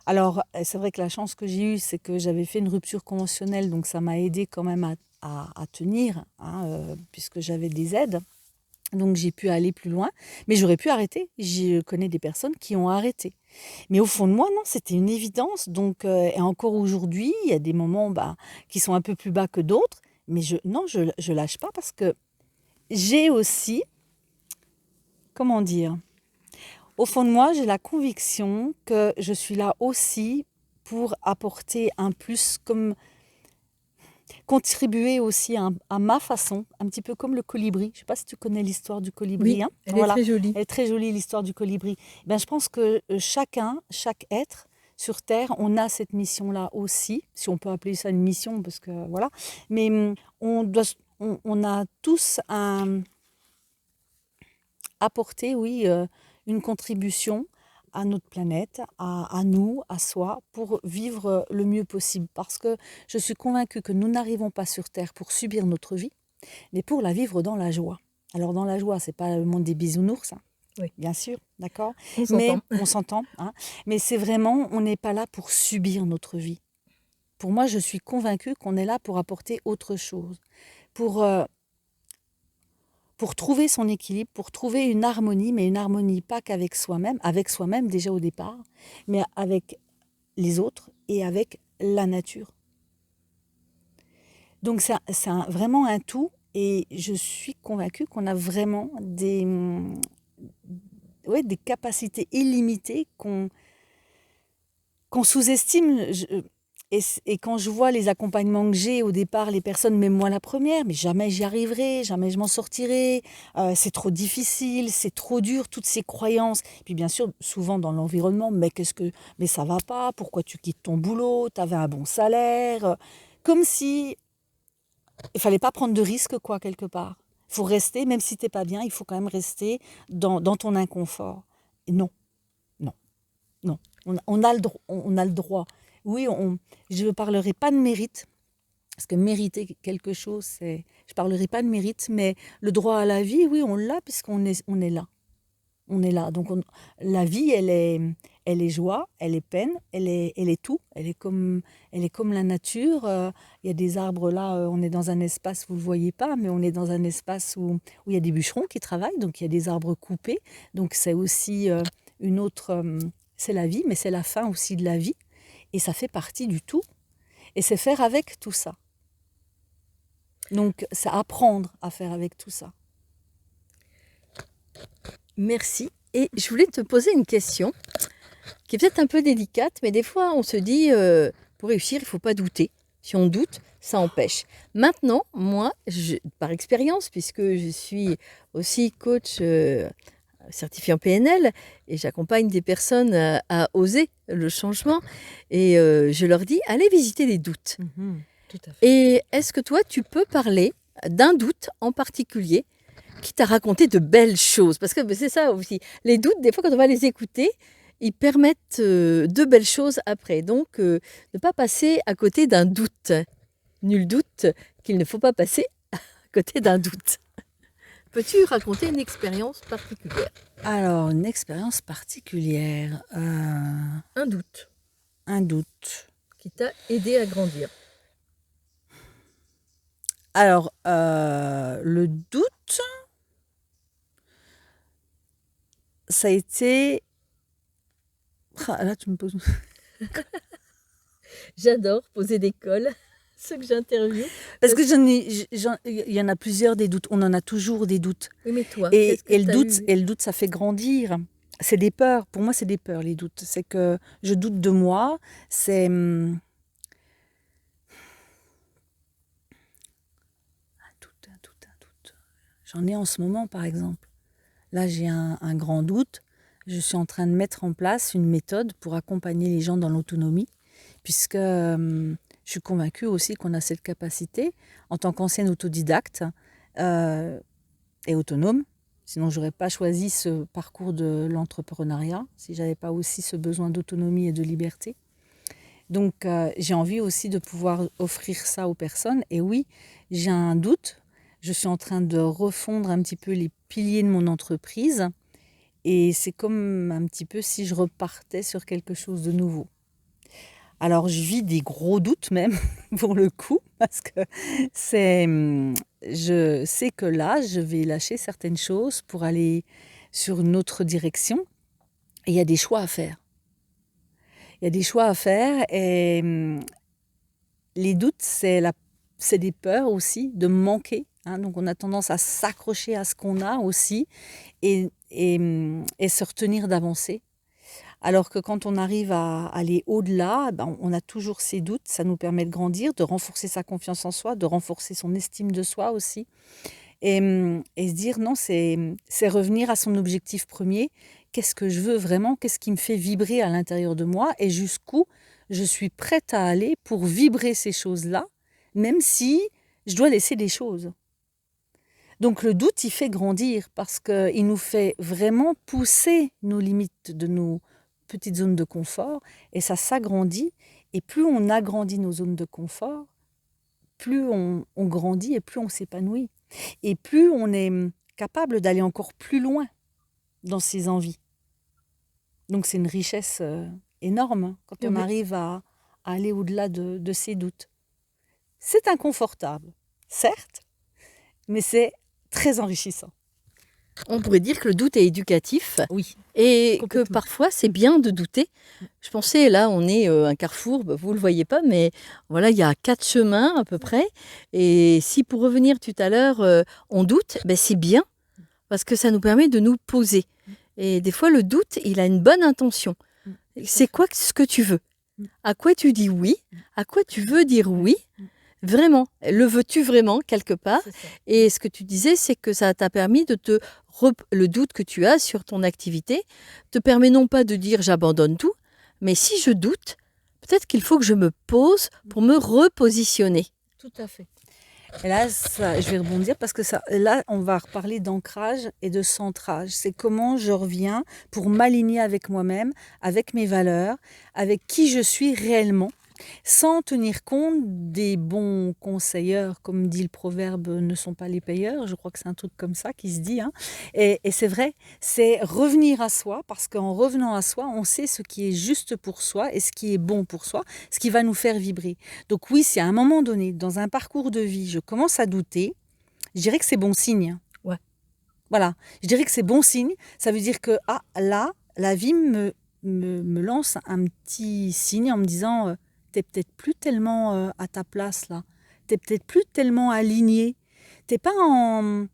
Alors, c'est vrai que la chance que j'ai eue, c'est que j'avais fait une rupture conventionnelle, donc ça m'a aidé quand même à tenir, hein, puisque j'avais des aides. Donc j'ai pu aller plus loin, mais j'aurais pu arrêter. Je connais des personnes qui ont arrêté. Mais au fond de moi, non, c'était une évidence. Donc, et encore aujourd'hui, il y a des moments bah, qui sont un peu plus bas que d'autres, mais non, je lâche pas parce que j'ai aussi, comment dire, au fond de moi, j'ai la conviction que je suis là aussi pour apporter un plus, comme contribuer aussi à ma façon, un petit peu comme le colibri. Je ne sais pas si tu connais l'histoire du Oui, colibri. Hein. elle est Voilà, très jolie. elle est très jolie l'histoire du colibri. Ben, je pense que chacun, chaque être sur Terre, on a cette mission-là aussi, si on peut appeler ça une mission, parce que voilà. Mais on a tous un apporter, oui, une contribution à notre planète, à nous, à soi, pour vivre le mieux possible. Parce que je suis convaincue que nous n'arrivons pas sur Terre pour subir notre vie, mais pour la vivre dans la joie. Alors dans la joie, c'est pas le monde des bisounours, hein, Oui, bien sûr, d'accord, on mais s'entend. on s'entend, hein, mais c'est vraiment, on n'est pas là pour subir notre vie. Pour moi, je suis convaincue qu'on est là pour apporter autre chose, pour pour trouver son équilibre, pour trouver une harmonie, mais une harmonie pas qu'avec soi-même déjà au départ, mais avec les autres et avec la nature. Donc vraiment un tout et je suis convaincue qu'on a vraiment ouais, des capacités illimitées qu'on sous-estime. Et quand je vois les accompagnements que j'ai au départ, les personnes, même moi la première, mais jamais j'y arriverai, jamais je m'en sortirai, c'est trop difficile, c'est trop dur, toutes ces croyances. Puis bien sûr, souvent dans l'environnement, mais ça va pas, pourquoi tu quittes ton boulot, tu avais un bon salaire, comme si il fallait pas prendre de risques, quoi, quelque part. Il faut rester, même si t'es pas bien, il faut quand même rester dans ton inconfort. Et non, non, non. On a on a le droit. Oui, je ne parlerai pas de mérite, parce que mériter quelque chose, je ne parlerai pas de mérite, mais le droit à la vie, oui, on l'a, on est là. On est là. Donc, la vie, elle est joie, elle est peine, elle est tout. Elle est comme la nature. Il y a des arbres là, on est dans un espace, vous ne le voyez pas, mais on est dans un espace où il y a des bûcherons qui travaillent, donc il y a des arbres coupés. Donc, c'est aussi une autre. C'est la vie, mais c'est la fin aussi de la vie. Et ça fait partie du tout. Et c'est faire avec tout ça. Donc, c'est apprendre à faire avec tout ça. Merci. Et je voulais te poser une question qui est peut-être un peu délicate, mais des fois on se dit, pour réussir, il ne faut pas douter. Si on doute, ça empêche. Maintenant, moi, par expérience, puisque je suis aussi coach certifié en PNL, et j'accompagne des personnes à oser le changement, et je leur dis, allez visiter les doutes. Tout à fait. Et est-ce que toi, tu peux parler d'un doute en particulier qui t'a raconté de belles choses? Parce que c'est ça aussi. Les doutes, des fois, quand on va les écouter, ils permettent de belles choses après. Donc, ne pas passer à côté d'un doute. Nul doute qu'il ne faut pas passer à côté d'un doute. Peux-tu raconter une expérience particulière? Alors, une expérience particulière. Un doute. Un doute. Qui t'a aidé à grandir. Alors, le doute, ça a été... Ah, là, tu me poses... J'adore poser des cols, ceux que j'interviewe. Parce que il y en a plusieurs des doutes. On en a toujours des doutes. Oui, mais toi, et le doute, ça fait grandir. C'est des peurs. Pour moi, c'est des peurs, les doutes. C'est que je doute de moi. C'est... Un doute. J'en ai en ce moment, par exemple. Là, j'ai un grand doute. Je suis en train de mettre en place une méthode pour accompagner les gens dans l'autonomie, puisque je suis convaincue aussi qu'on a cette capacité, en tant qu'ancienne autodidacte et autonome. Sinon, je n'aurais pas choisi ce parcours de l'entrepreneuriat, si je n'avais pas aussi ce besoin d'autonomie et de liberté. Donc, j'ai envie aussi de pouvoir offrir ça aux personnes. Et oui, j'ai un doute. Je suis en train de refondre un petit peu les piliers de mon entreprise. Et c'est comme un petit peu si je repartais sur quelque chose de nouveau. Alors, je vis des gros doutes même, pour le coup, parce que je sais que là, je vais lâcher certaines choses pour aller sur une autre direction. Et il y a des choix à faire. Il y a des choix à faire et les doutes, c'est des peurs aussi de manquer. Hein, donc, on a tendance à s'accrocher à ce qu'on a aussi et se retenir d'avancer. Alors que quand on arrive à aller au-delà, on a toujours ces doutes. Ça nous permet de grandir, de renforcer sa confiance en soi, de renforcer son estime de soi aussi. Et se dire non, c'est revenir à son objectif premier. Qu'est-ce que je veux vraiment? Qu'est-ce qui me fait vibrer à l'intérieur de moi? Et jusqu'où je suis prête à aller pour vibrer ces choses-là, même si je dois laisser des choses. Donc le doute, il fait grandir parce qu'il nous fait vraiment pousser nos limites de nos petites zones de confort et ça s'agrandit. Et plus on agrandit nos zones de confort, plus on grandit et plus on s'épanouit. Et plus on est capable d'aller encore plus loin dans ses envies. Donc c'est une richesse énorme quand on arrive à aller au-delà de ses doutes. C'est inconfortable, certes, mais c'est très enrichissant. On pourrait dire que le doute est éducatif. Oui. Et que parfois, c'est bien de douter. Je pensais, là, on est un carrefour, vous ne le voyez pas, mais voilà, il y a 4 chemins à peu près. Et si, pour revenir tout à l'heure, on doute, c'est bien, parce que ça nous permet de nous poser. Et des fois, le doute, il a une bonne intention. C'est quoi ce que tu veux? À quoi tu dis oui? À quoi tu veux dire oui? Vraiment, le veux-tu vraiment quelque part? C'est ça. Et ce que tu disais, c'est que ça t'a permis de le doute que tu as sur ton activité te permet non pas de dire j'abandonne tout, mais si je doute, peut-être qu'il faut que je me pose pour me repositionner. Tout à fait. Et là, je vais rebondir parce que là, on va reparler d'ancrage et de centrage. C'est comment je reviens pour m'aligner avec moi-même, avec mes valeurs, avec qui je suis réellement, sans tenir compte des bons conseilleurs, comme dit le proverbe, ne sont pas les payeurs. Je crois que c'est un truc comme ça qui se dit, hein. Et c'est vrai, c'est revenir à soi, parce qu'en revenant à soi, on sait ce qui est juste pour soi et ce qui est bon pour soi, ce qui va nous faire vibrer. Donc oui, si à un moment donné, dans un parcours de vie, je commence à douter, je dirais que c'est bon signe. Ouais. Voilà, je dirais que c'est bon signe. Ça veut dire que là, la vie me lance un petit signe en me disant t'es peut-être plus tellement à ta place là. T'es peut-être plus tellement aligné. T'es pas en,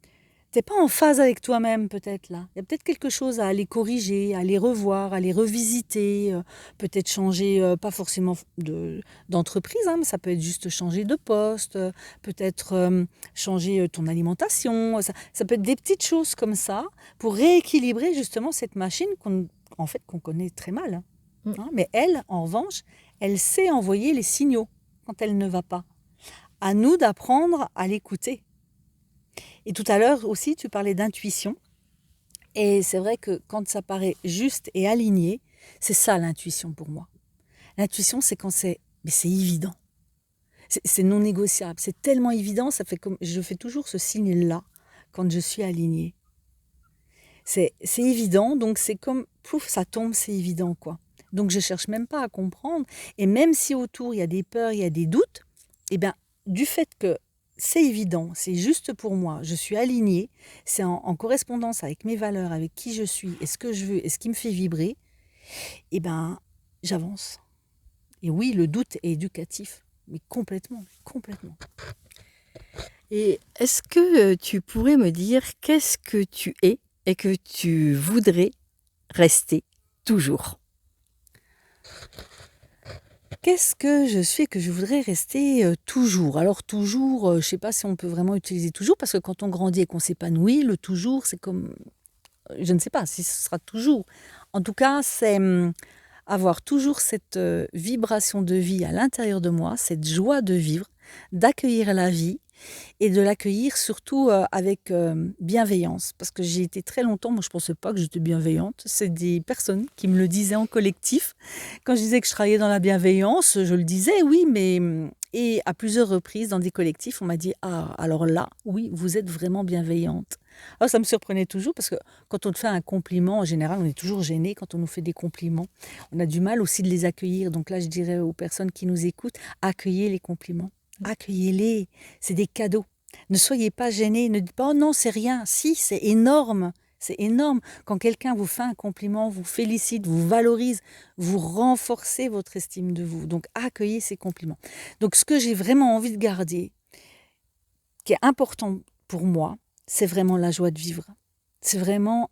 T'es pas en phase avec toi-même peut-être là. Il y a peut-être quelque chose à aller corriger, à aller revoir, à aller revisiter. Peut-être changer, pas forcément d'entreprise, hein, mais ça peut être juste changer de poste. Peut-être changer ton alimentation. Ça peut être des petites choses comme ça pour rééquilibrer justement cette machine qu'on connaît très mal, hein. Mais elle, en revanche, elle sait envoyer les signaux quand elle ne va pas. À nous d'apprendre à l'écouter. Et tout à l'heure aussi, tu parlais d'intuition. Et c'est vrai que quand ça paraît juste et aligné, c'est ça l'intuition pour moi. L'intuition, c'est quand mais c'est évident. C'est non négociable. C'est tellement évident, ça fait comme je fais toujours ce signe-là quand je suis alignée. C'est évident, donc c'est comme pouf, ça tombe, c'est évident quoi. Donc je cherche même pas à comprendre. Et même si autour il y a des peurs, il y a des doutes, eh bien du fait que c'est évident, c'est juste pour moi, je suis alignée, c'est en correspondance avec mes valeurs, avec qui je suis, et ce que je veux, et ce qui me fait vibrer, eh ben j'avance. Et oui, le doute est éducatif, mais complètement, complètement. Et est-ce que tu pourrais me dire qu'est-ce que tu es et que tu voudrais rester toujours? Qu'est-ce que je suis et que je voudrais rester toujours? Alors toujours, je ne sais pas si on peut vraiment utiliser toujours, parce que quand on grandit et qu'on s'épanouit, le toujours, c'est comme, je ne sais pas si ce sera toujours. En tout cas, c'est avoir toujours cette vibration de vie à l'intérieur de moi, cette joie de vivre, d'accueillir la vie et de l'accueillir surtout avec bienveillance. Parce que j'ai été très longtemps, moi je ne pensais pas que j'étais bienveillante. C'est des personnes qui me le disaient en collectif. Quand je disais que je travaillais dans la bienveillance, je le disais, oui, mais... Et à plusieurs reprises, dans des collectifs, on m'a dit « Ah, alors là, oui, vous êtes vraiment bienveillante ». Alors ça me surprenait toujours parce que quand on te fait un compliment, en général, on est toujours gêné quand on nous fait des compliments. On a du mal aussi de les accueillir. Donc là, je dirais aux personnes qui nous écoutent, accueillez les compliments. Accueillez-les, c'est des cadeaux. Ne soyez pas gênés, ne dites pas oh non, c'est rien. Si, c'est énorme. C'est énorme. Quand quelqu'un vous fait un compliment, vous félicite, vous valorise, vous renforcez votre estime de vous. Donc accueillez ces compliments. Donc ce que j'ai vraiment envie de garder, qui est important pour moi, c'est vraiment la joie de vivre. C'est vraiment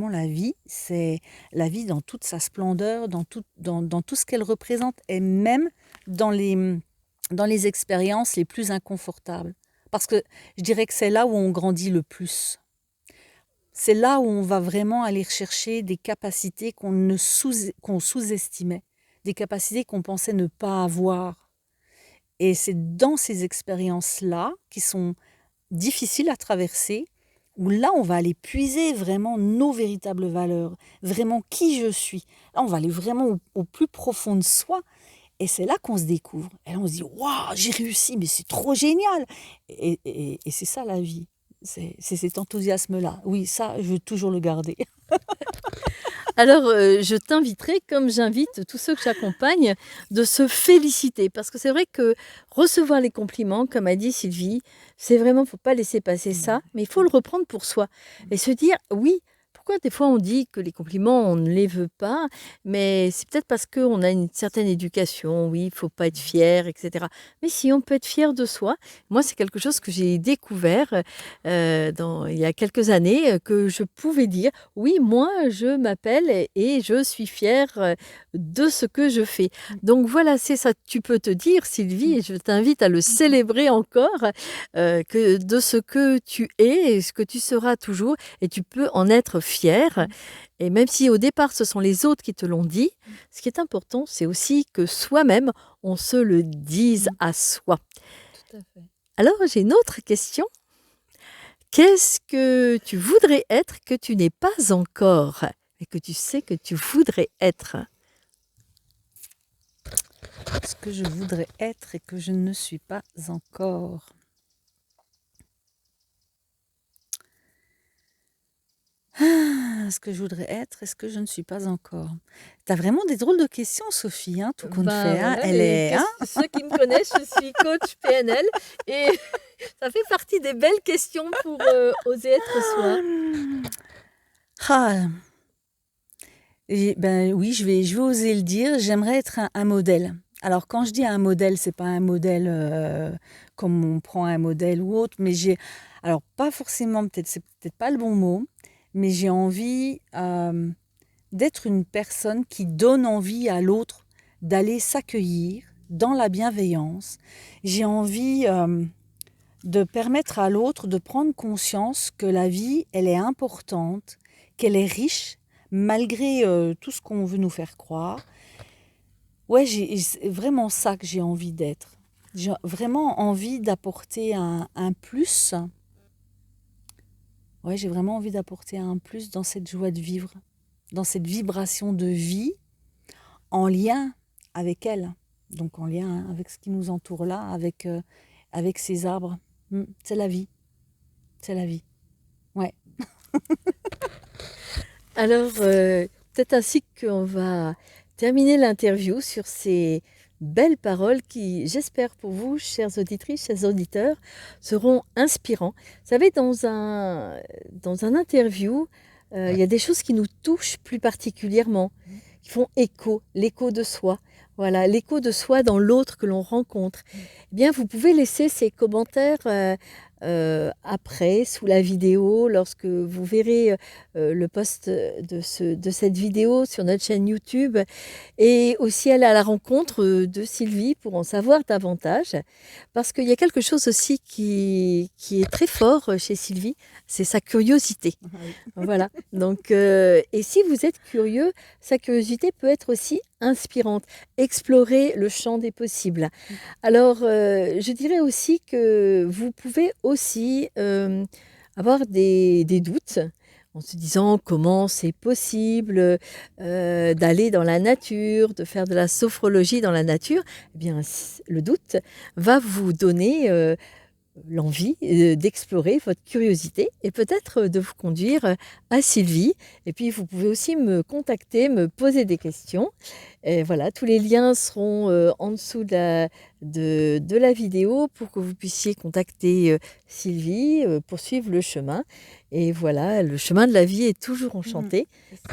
la vie. C'est la vie dans toute sa splendeur, dans tout ce qu'elle représente et même dans les expériences les plus inconfortables. Parce que je dirais que c'est là où on grandit le plus. C'est là où on va vraiment aller chercher des capacités qu'on sous-estimait, des capacités qu'on pensait ne pas avoir. Et c'est dans ces expériences-là, qui sont difficiles à traverser, où là, on va aller puiser vraiment nos véritables valeurs, vraiment qui je suis. Là, on va aller vraiment au plus profond de soi. Et c'est là qu'on se découvre. Et là, on se dit, waouh, j'ai réussi, mais c'est trop génial. Et c'est ça la vie. C'est cet enthousiasme-là. Oui, ça, je veux toujours le garder. Alors, je t'inviterai, comme j'invite tous ceux que j'accompagne, de se féliciter. Parce que c'est vrai que recevoir les compliments, comme a dit Sylvie, c'est vraiment, faut pas laisser passer ça, mais il faut le reprendre pour soi. Et se dire, oui, pourquoi des fois on dit que les compliments, on ne les veut pas, mais c'est peut-être parce qu'on a une certaine éducation, oui, il faut pas être fier, etc. Mais si on peut être fier de soi, moi c'est quelque chose que j'ai découvert il y a quelques années, que je pouvais dire, oui, moi je m'appelle et je suis fière de ce que je fais. Donc voilà, c'est ça, tu peux te dire, Sylvie, et je t'invite à le célébrer encore, que de ce que tu es et ce que tu seras toujours, et tu peux en être fier. Et même si au départ, ce sont les autres qui te l'ont dit, ce qui est important, c'est aussi que soi-même, on se le dise à soi. Tout à fait. Alors, j'ai une autre question. Qu'est-ce que tu voudrais être que tu n'es pas encore et que tu sais que tu voudrais être? Ce que je voudrais être et que je ne suis pas encore. Ce que je voudrais être et ce que je ne suis pas encore. Tu as vraiment des drôles de questions, Sophie, hein, tout compte fait. Hein. Voilà, Elle est, hein. ceux qui me connaissent, je suis coach PNL et ça fait partie des belles questions pour oser être soi. Ah. Ben oui, je vais oser le dire. J'aimerais être un modèle. Alors quand je dis un modèle, c'est pas un modèle comme on prend un modèle ou autre, mais alors pas forcément, c'est peut-être pas le bon mot, mais j'ai envie d'être une personne qui donne envie à l'autre d'aller s'accueillir dans la bienveillance. J'ai envie de permettre à l'autre de prendre conscience que la vie, elle est importante, qu'elle est riche, malgré tout ce qu'on veut nous faire croire. Ouais, c'est vraiment ça que j'ai envie d'être. J'ai vraiment envie d'apporter un plus. Ouais, j'ai vraiment envie d'apporter un plus dans cette joie de vivre, dans cette vibration de vie, en lien avec elle. Donc en lien avec ce qui nous entoure là, avec ces arbres. C'est la vie. C'est la vie. Ouais. Alors, peut-être ainsi qu'on va terminer l'interview sur ces belles paroles qui, j'espère pour vous, chères auditrices, chers auditeurs, seront inspirants. Vous savez, dans un interview, il y a des choses qui nous touchent plus particulièrement, qui font écho, l'écho de soi. Voilà, l'écho de soi dans l'autre que l'on rencontre. Eh bien, vous pouvez laisser ces commentaires après, sous la vidéo, lorsque vous verrez le post de cette vidéo sur notre chaîne YouTube, et aussi aller à la rencontre de Sylvie pour en savoir davantage, parce qu'il y a quelque chose aussi qui est très fort chez Sylvie, c'est sa curiosité. Voilà. Donc, et si vous êtes curieux, sa curiosité peut être aussi inspirante. Explorer le champ des possibles. Alors, je dirais aussi que vous pouvez aussi avoir des doutes en se disant comment c'est possible d'aller dans la nature, de faire de la sophrologie dans la nature. Eh bien, le doute va vous donner l'envie d'explorer votre curiosité et peut-être de vous conduire à Sylvie. Et puis, vous pouvez aussi me contacter, me poser des questions. Et voilà, tous les liens seront en dessous de la vidéo pour que vous puissiez contacter Sylvie, poursuivre le chemin. Et voilà, le chemin de la vie est toujours enchanté.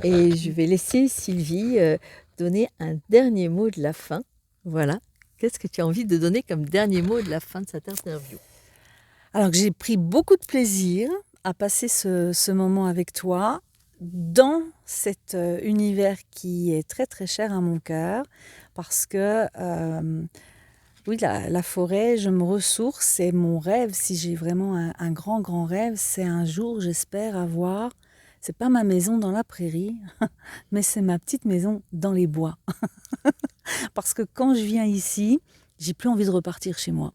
Et je vais laisser Sylvie donner un dernier mot de la fin. Voilà. Qu'est-ce que tu as envie de donner comme dernier mot de la fin de cette interview ? Alors que j'ai pris beaucoup de plaisir à passer ce moment avec toi dans cet univers qui est très très cher à mon cœur, parce que oui, la forêt, je me ressource, c'est mon rêve. Si j'ai vraiment un grand grand rêve, c'est un jour, j'espère avoir, c'est pas ma maison dans la prairie, mais c'est ma petite maison dans les bois. Parce que quand je viens ici, j'ai plus envie de repartir chez moi.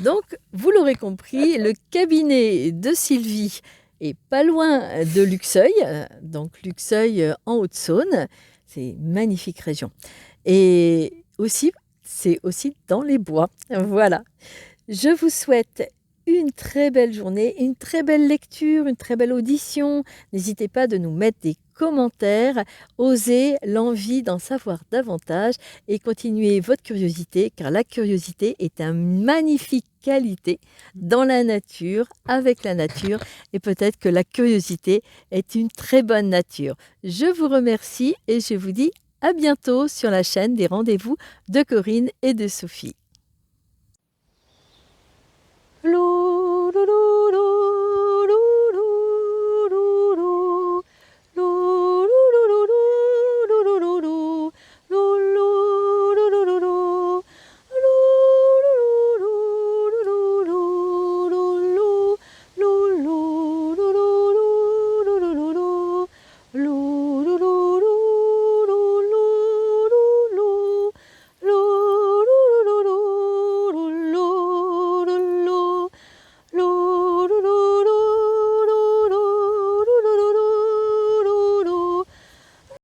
Donc, vous l'aurez compris, le cabinet de Sylvie est pas loin de Luxeuil, donc Luxeuil en Haute-Saône. C'est une magnifique région. Et aussi, c'est aussi dans les bois. Voilà. Je vous souhaite une très belle journée, une très belle lecture, une très belle audition. N'hésitez pas de nous mettre des commentaires, osez l'envie d'en savoir davantage et continuez votre curiosité, car la curiosité est une magnifique qualité dans la nature, avec la nature, et peut-être que la curiosité est une très bonne nature. Je vous remercie et je vous dis à bientôt sur la chaîne des rendez-vous de Corinne et de Sophie. Hello.